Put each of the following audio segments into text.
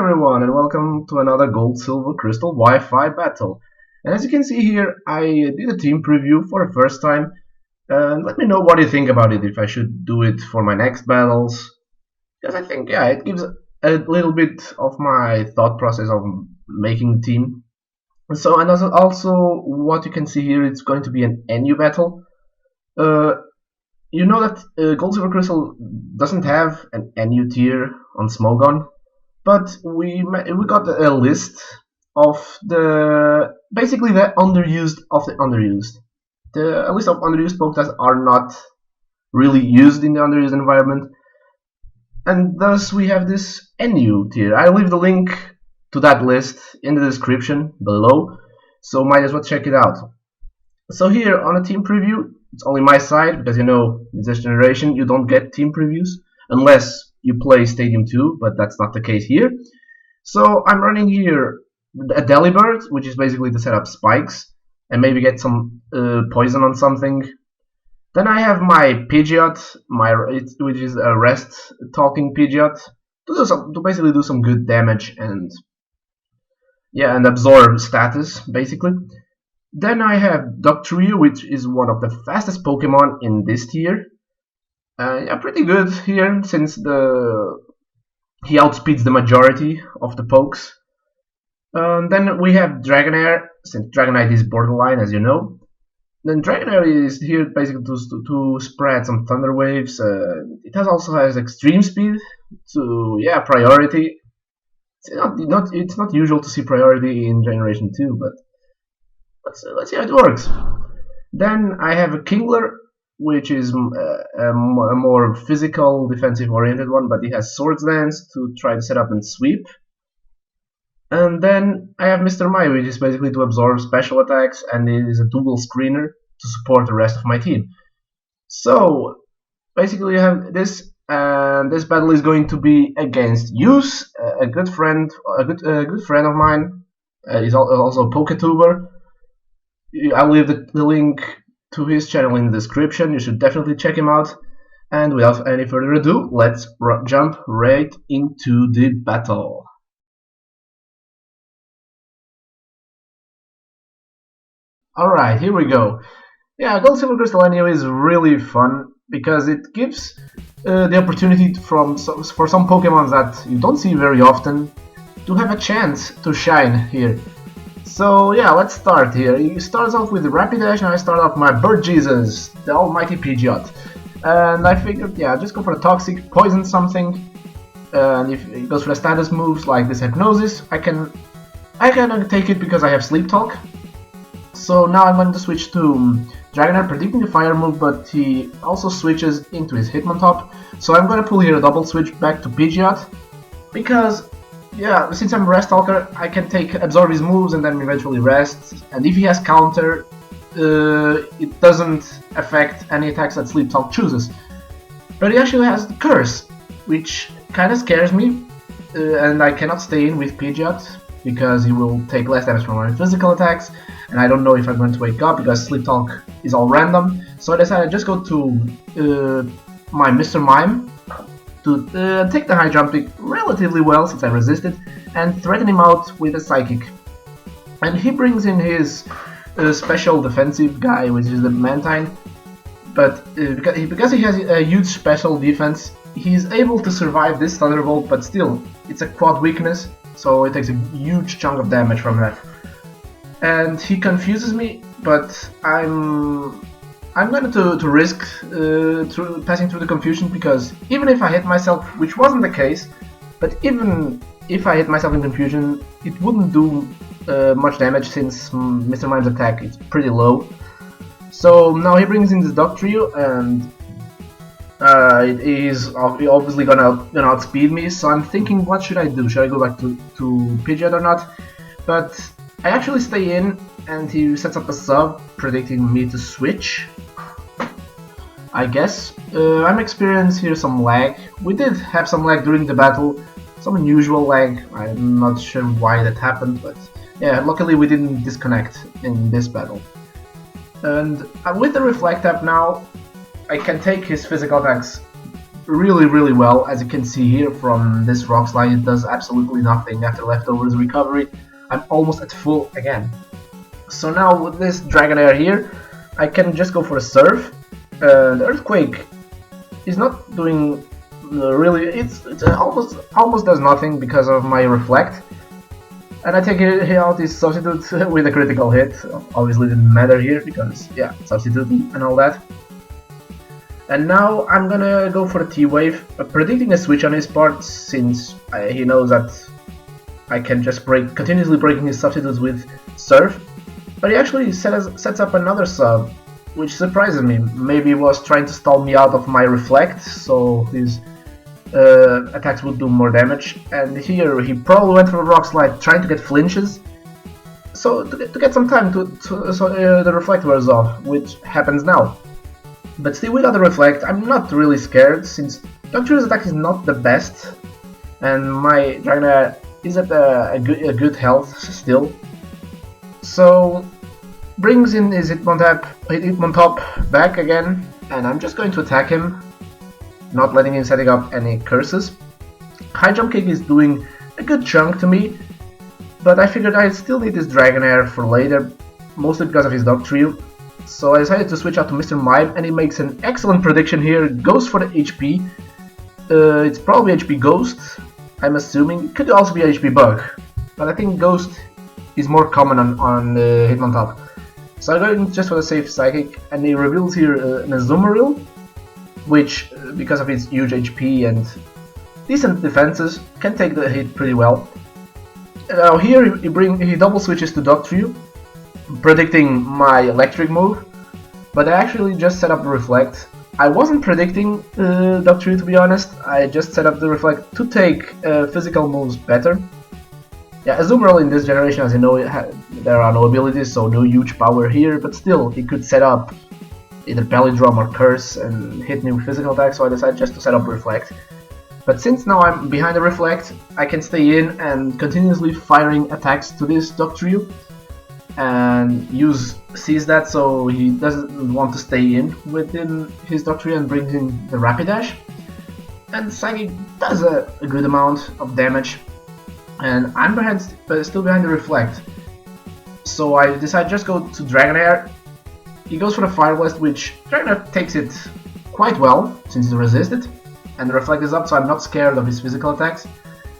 everyone, and welcome to another Gold Silver Crystal Wi-Fi battle. And as you can see here, I did a team preview for the first time. Let me know what you think about it, if I should do it for my next battles. Because I think, yeah, it gives a little bit of my thought process of making the team. So, and also what you can see here, it's going to be an NU battle. You know that Gold Silver Crystal doesn't have an NU tier on Smogon, but we got a list of basically the underused of the underused. A list of underused Poke that are not really used in the underused environment, and thus we have this NU tier. I'll leave the link to that list in the description below, so might as well check it out. So here on a team preview, it's only my side, because you know, in this generation you don't get team previews unless you play Stadium 2, but that's not the case here. So I'm running here a Delibird, which is basically to set up spikes and maybe get some poison on something. Then I have my Pidgeot, which is a rest talking Pidgeot, to basically do some good damage and and absorb status basically. Then I have Doctrio, which is one of the fastest Pokemon in this tier. Pretty good here, since he outspeeds the majority of the pokes. Then we have Dragonair, since Dragonite is borderline, as you know. Then Dragonair is here basically to spread some Thunder Waves. It also has Extremespeed, so yeah, priority. It's not usual to see priority in Generation 2, but let's see how it works. Then I have a Kingler, which is a more physical, defensive-oriented one, but it has Swords Dance to try to set up and sweep. And then I have Mr. Mime, which is basically to absorb special attacks, and it is a dual screener to support the rest of my team. So basically, you have this, and this battle is going to be against Use, a good friend of mine. He's also a Poketuber. I'll leave the link to his channel in the description. You should definitely check him out. And without any further ado, let's jump right into the battle. Alright, here we go. Yeah, Gold Silver Crystal NU is really fun because it gives the opportunity for some Pokemon that you don't see very often to have a chance to shine here. So yeah, let's start here. He starts off with the Rapidash, and I start off my Bird Jesus, the almighty Pidgeot. And I figured, yeah, just go for the Toxic, poison something. And if it goes for the status moves like this Hypnosis, I can take it because I have Sleep Talk. So now I'm going to switch to Dragonair, predicting the fire move, but he also switches into his Hitmontop. So I'm going to pull here a double switch back to Pidgeot, because yeah, since I'm a Rest Talker, I can absorb his moves and then eventually rest. And if he has counter, it doesn't affect any attacks that Sleep Talk chooses. But he actually has the Curse, which kind of scares me, and I cannot stay in with Pidgeot because he will take less damage from my physical attacks. And I don't know if I'm going to wake up because Sleep Talk is all random. So I decided to just go to my Mr. Mime to take the high jump pick relatively well, since I resisted, and threaten him out with a Psychic. And he brings in his special defensive guy, which is the Mantine. But because he has a huge special defense, he's able to survive this Thunderbolt, but still, it's a quad weakness, so it takes a huge chunk of damage from that. And he confuses me, but I'm going to risk passing through the confusion, because even if I hit myself, which wasn't the case, but even if I hit myself in confusion, it wouldn't do much damage, since Mr. Mime's attack is pretty low. So now he brings in this Doctrio, and it is obviously gonna outspeed me. So I'm thinking, what should I do? Should I go back to Pidgeot or not? But I actually stay in, and he sets up a sub, predicting me to switch, I guess. I'm experiencing here some lag. We did have some lag during the battle, some unusual lag. I'm not sure why that happened, but yeah, luckily we didn't disconnect in this battle. And with the Reflect Tap now, I can take his physical attacks really well. As you can see here from this rock slide, it does absolutely nothing after leftovers recovery. I'm almost at full again. So now with this Dragonair here, I can just go for a Surf. The Earthquake is not doing really, it's almost does nothing because of my Reflect. And I take out his Substitute with a critical hit. Obviously didn't matter here because, yeah, Substitute and all that. And now I'm gonna go for a T-Wave, predicting a switch on his part since he knows that I can just continuously breaking his substitutes with Surf. But he actually sets up another sub, which surprises me. Maybe he was trying to stall me out of my Reflect, so his attacks would do more damage. And here he probably went for a Rock Slide, trying to get flinches, so to get some time so the Reflect wears off, which happens now. But still, without the Reflect, I'm not really scared, since Doctor's attack is not the best, and my Dragonair is at a good health still. So brings in his Hitmontop back again, and I'm just going to attack him, not letting him setting up any curses. High Jump Kick is doing a good chunk to me, but I figured I still need this Dragonair for later, mostly because of his Dog Trio. So I decided to switch out to Mr. Mime, and he makes an excellent prediction here, goes for the HP. It's probably HP Ghost, I'm assuming. It could also be HP Bug, but I think Ghost is more common on Hitmontop. So I'm going just for the safe Psychic, and he reveals here an Azumarill, which, because of its huge HP and decent defenses, can take the hit pretty well. Now here he double switches to Dugtrio, predicting my electric move, but I actually just set up the Reflect. I wasn't predicting Dugtrio, to be honest. I just set up the Reflect to take physical moves better. Yeah, Azumarill in this generation, as you know, there are no abilities, so no huge power here, but still, he could set up either Palindrome or Curse and hit me with physical attacks, so I decided just to set up Reflect. But since now I'm behind the Reflect, I can stay in and continuously firing attacks to this Dugtrio, and sees that, so he doesn't want to stay in within his Dugtrio and brings in the Rapidash. And Psychic does a good amount of damage, and I'm still behind the Reflect. So I decide just go to Dragonair. He goes for the Fire Blast, which Dragonair takes it quite well, since he resisted. And the Reflect is up, so I'm not scared of his physical attacks.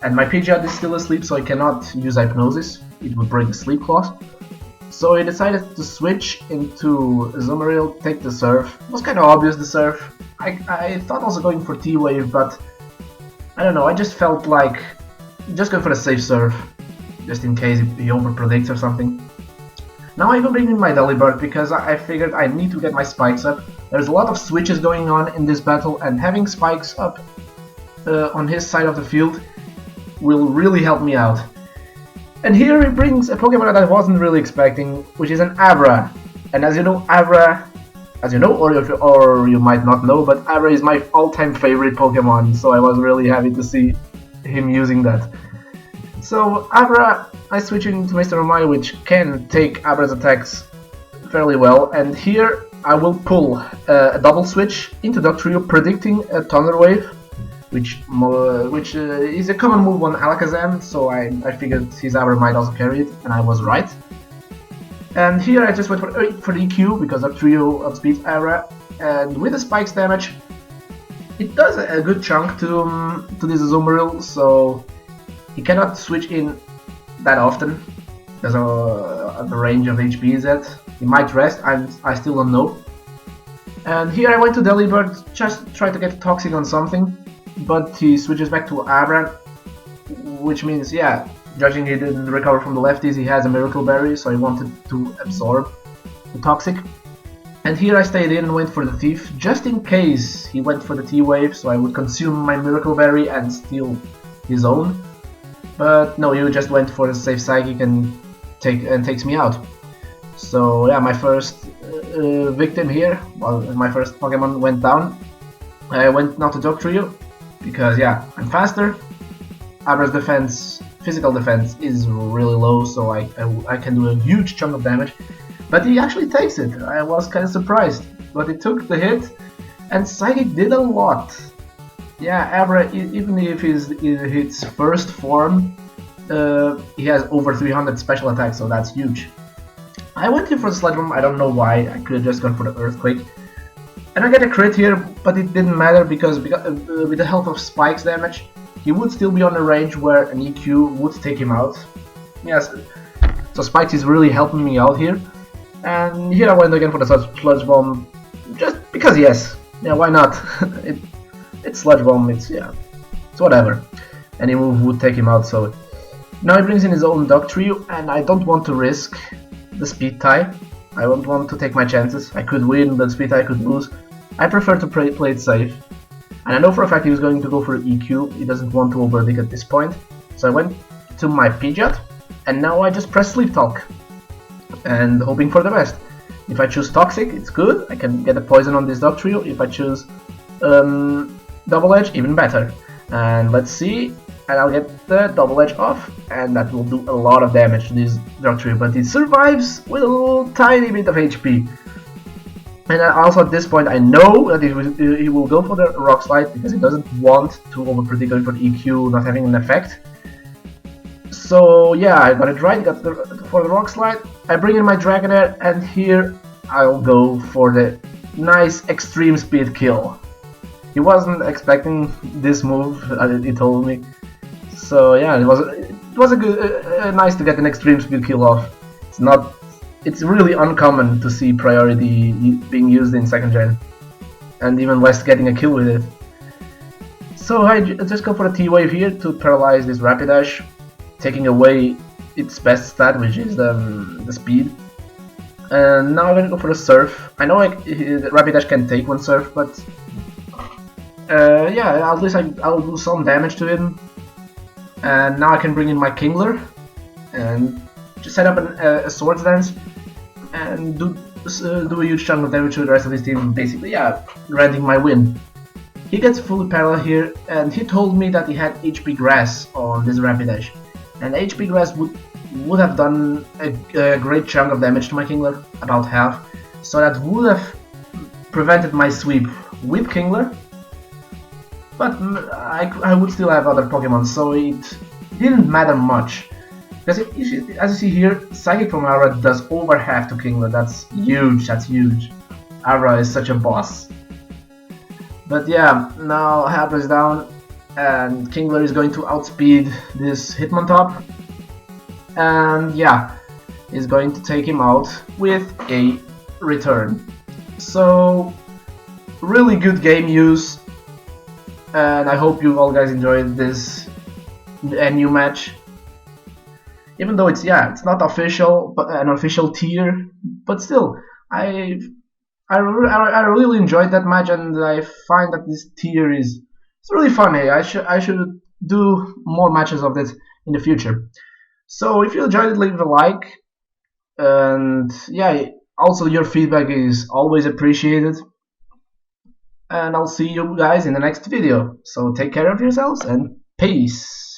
And my Pidgeot is still asleep, so I cannot use Hypnosis. It would break the Sleep Claws. So he decided to switch into Azumarill, take the Surf. It was kind of obvious, the Surf. I thought also going for T-Wave, but I don't know, I just felt like just going for the safe Surf, just in case he over-predicts or something. Now I can bring in my Delibird because I figured I need to get my Spikes up. There's a lot of switches going on in this battle, and having Spikes up on his side of the field will really help me out. And here he brings a Pokemon that I wasn't really expecting, which is an Abra. And as you know, Abra, or you might not know, but Abra is my all-time favorite Pokemon, so I was really happy to see him using that. So Abra, I switch into Mr. Omai, which can take Abra's attacks fairly well, and here I will pull a double switch into Dugtrio, predicting a Thunder Wave, which is a common move on Alakazam, so I figured his Abra might also carry it, and I was right. And here I just went for the EQ, because Dugtrio outspeeds Abra, and with the Spikes damage, it does a good chunk to this Azumarill, so he cannot switch in that often, because of the range of HP is at. He might rest, I still don't know. And here I went to Delibird, just try to get Toxic on something, but he switches back to Abra, which means, yeah, judging he didn't recover from the lefties, he has a Miracle Berry, so he wanted to absorb the Toxic. And here I stayed in and went for the Thief, just in case he went for the T-Wave, so I would consume my Miracle Berry and steal his own. But no, he just went for the safe Psychic and takes me out. So yeah, my first victim here, well, my first Pokemon went down. I went now to Dugtrio, because yeah, I'm faster. Abra's defense, physical defense, is really low, so I can do a huge chunk of damage. But he actually takes it. I was kind of surprised, but he took the hit, and Psychic did a lot. Yeah, Abra, even if he's in his first form, he has over 300 special attacks, so that's huge. I went here for the Sludge Bomb, I don't know why, I could have just gone for the Earthquake. And I get a crit here, but it didn't matter because with the help of Spike's damage, he would still be on a range where an EQ would take him out. Yes, so Spikes is really helping me out here. And here I went again for the Sludge Bomb, just because yes. Yeah, why not? It's Sludge Bomb, it's whatever. Any move would take him out, so... Now he brings in his own Dog Trio, and I don't want to risk the speed tie. I don't want to take my chances. I could win, but speed tie I could lose. I prefer to play it safe. And I know for a fact he was going to go for EQ. He doesn't want to overdig at this point. So I went to my Pidgeot, and now I just press Sleep Talk. And hoping for the best. If I choose Toxic, it's good. I can get a poison on this Dog Trio. If I choose Double Edge, even better. And let's see. And I'll get the Double Edge off, and that will do a lot of damage to this Dog Trio, but it survives with a little tiny bit of HP. And also at this point I know that he will go for the Rock Slide because he doesn't want to overpredict going for the EQ not having an effect. So yeah, I got it right, for the Rock Slide. I bring in my Dragonair, and here I'll go for the nice Extreme Speed kill. He wasn't expecting this move, he told me. So yeah, it was a good, nice to get an Extreme Speed kill off. It's really uncommon to see priority being used in second gen, and even West getting a kill with it. So I just go for a T-Wave here to paralyze this Rapidash, taking away its best stat, which is the speed. And now I'm gonna go for a Surf. I know Rapidash can take one Surf, but yeah, at least I'll do some damage to him. And now I can bring in my Kingler and just set up a Swords Dance and do a huge chunk of damage to the rest of his team, basically, yeah, granting my win. He gets fully parallel here, and he told me that he had HP Grass on this Rapidash. And HP Grass would have done a great chunk of damage to my Kingler, about half, so that would have prevented my sweep with Kingler. But I would still have other Pokemon, so it didn't matter much. Because as you see here, Psychic from Aura does over half to Kingler. That's huge. Aura is such a boss. But yeah, now Aura is down, and Kingler is going to outspeed this Hitmontop. And yeah, is going to take him out with a return. So, really good game use. And I hope you all guys enjoyed this new match. Even though it's not official, but an official tier, but still, I really enjoyed that match, and I find that this tier is really funny. I should do more matches of this in the future. So if you enjoyed it, leave a like, and yeah, also your feedback is always appreciated. And I'll see you guys in the next video. So take care of yourselves and peace.